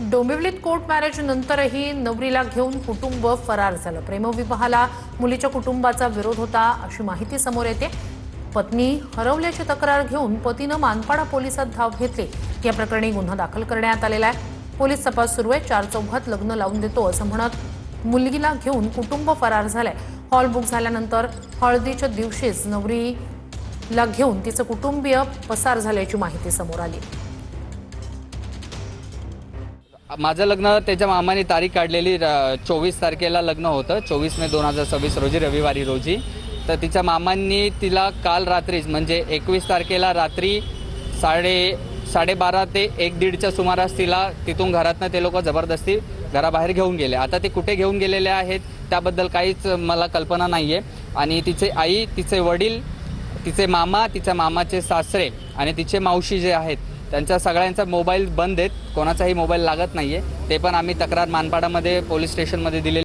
डोंबिवलीत court marriage नंतरही नवरीला घेऊन कुटुंब फरार झालं। प्रेमविवाहाला मुलीच्या कुटुंबाचा विरोध होता अशी माहिती समोर येते। पत्नी हरवल्याची तक्रार घेऊन पतीनं मानपाडा पोलिसात धाव घेतली। या प्रकरणी गुन्हा दाखल करण्यात आलेला आहे। पोलीस तपास सुरू आहे। 4 चौघात लग्न लावून देतो असं म्हणत मुलगीला घेऊन कुटुंब फरार झालंय। हॉल बुक झाल्यानंतर हळदीच्या दिवशीच नवरीला घेऊन तिचं कुटुंबीय पसार झाल्याची माहिती समोर आली। माझं लग्न त्याच्या मामाने तारीख काढलेली 24 तारखेला लग्न होतं। 24 मे 2026 रोजी रविवारी रोजी। तर तिच्या मामांनी तिला काल रात्रीच म्हणजे 21 तारखेला रात्री 12:30 ते 1:30च्या सुमारास तिला तिथून घरातनं ते लोक जबरदस्ती घराबाहेर घेऊन गेले। आता ते कुठे घेऊन गेलेले आहेत त्याबद्दल काहीच मला कल्पना नाहीये। आणि तिचे आई, तिचे वडील, तिचे मामा, तिच्या मामाचे सासरे आणि तिचे मावशी जे आहेत त्यांच्या सगळ्यांचा मोबाईल बंद आहेत। कोणाचाही मोबाईल लागत नाहीये। ते पण आम्ही तक्रार मानपाडामध्ये पोलीस स्टेशनमध्ये दिलेली